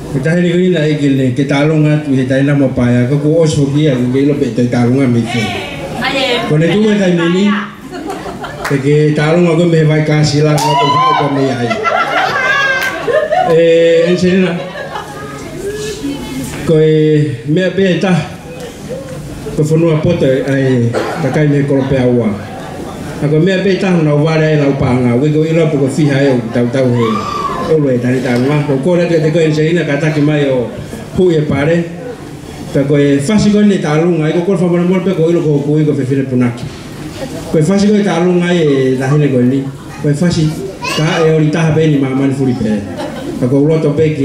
kita hari ini nak ikil ni kita alungat kita nak mau payah kau os hoki aku kilo betul alungat mikir kau ni tu kita ini kita alungat aku mewah kasih lah kau tu kau mewah ini nak kau mewah beta kau funua poto tak kau ni kalau peawa aku mewah beta nak warai lau panga kau ilo pukul fihai tahu he oleh dari tangan, kau lihat ketika ini kata kimayo, hui pare, kau fasi kau ni talung, kau formal mol pe kau ilo kau fefile punak, kau fasi kau talung dah ini kau ni, kau fasi, kah orang tahu ni mama ni furi pe, kau ulo tope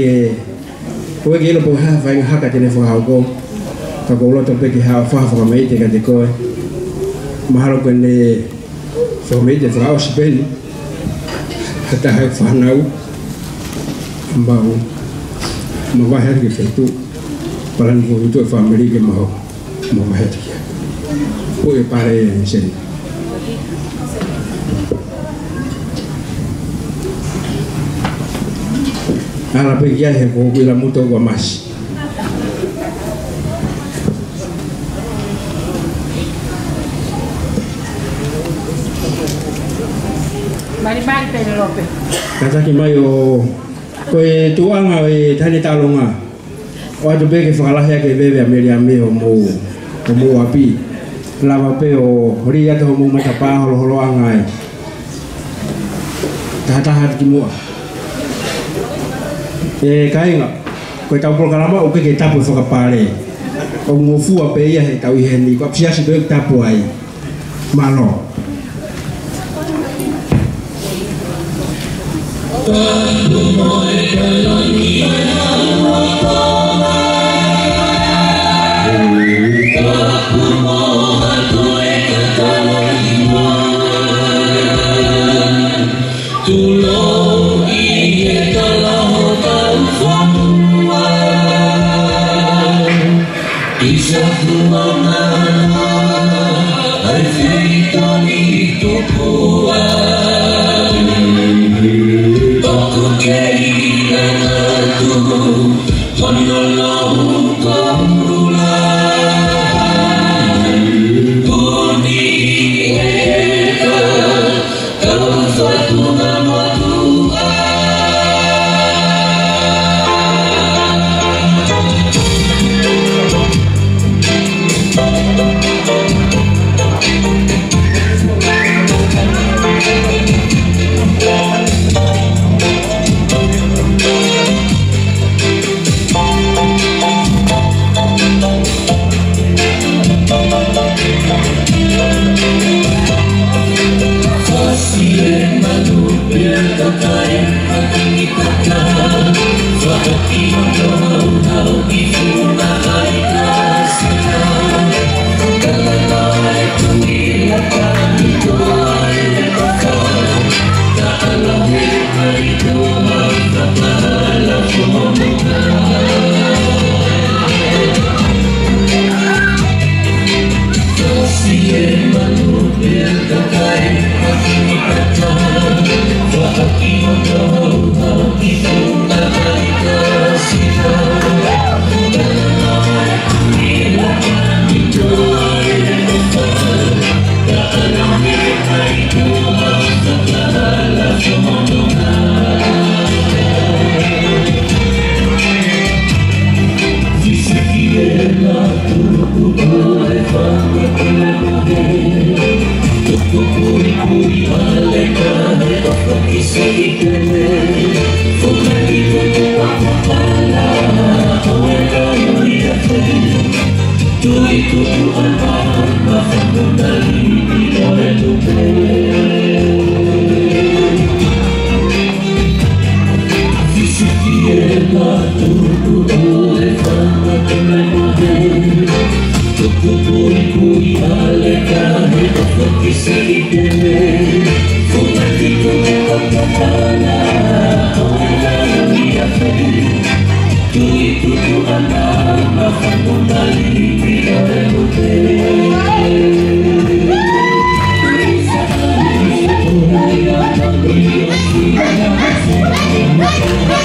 kau ilo kau hak telefon kau ulo tope hak faham kami itu kata kau, mahal kau ni, kami itu faham sepen, kata hak fahnau. Mau bahaya gitu paling itu family ke mau bahaya dia, kue pare sen. Alah pergi aja kau bilang muto gua mas. Mari Penelope. Kata kimayo. Koi tuang ai thani talonga o tu be ke fala ya ke be amelia me o mo api lava pe o ria to mo mata pa holo angai ta hat ki mo kai nga koi tau por kalama o ke tapu so ka pare o mo fu a pe ya he tau i heni ko psia si be tapu ai malo Wow.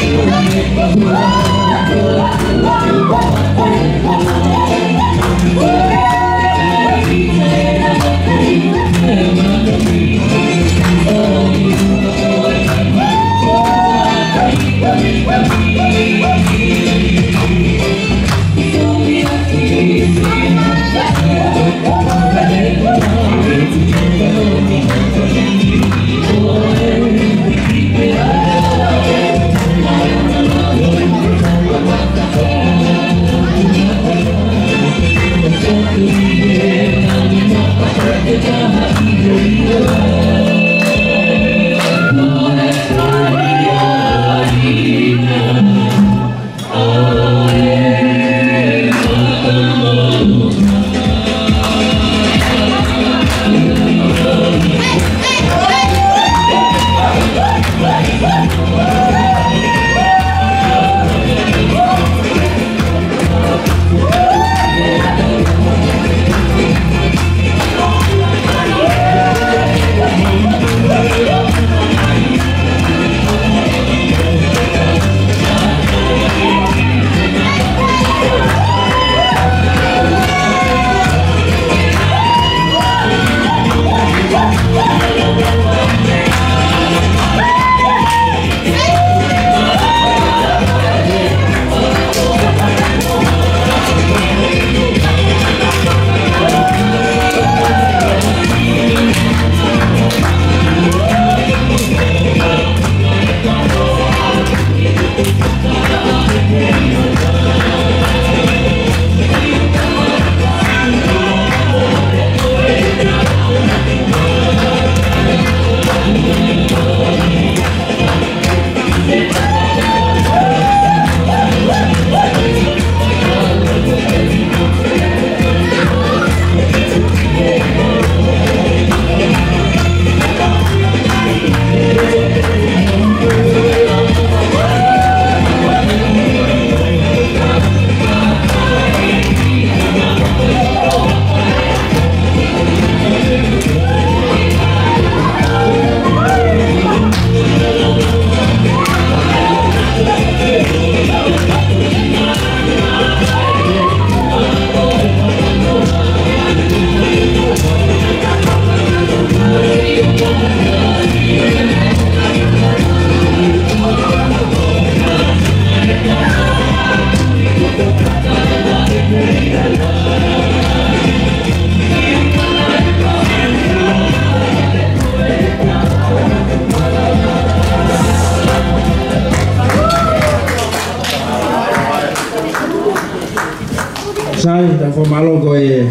sai da fo malo ko e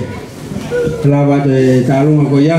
lava de talunga ko ya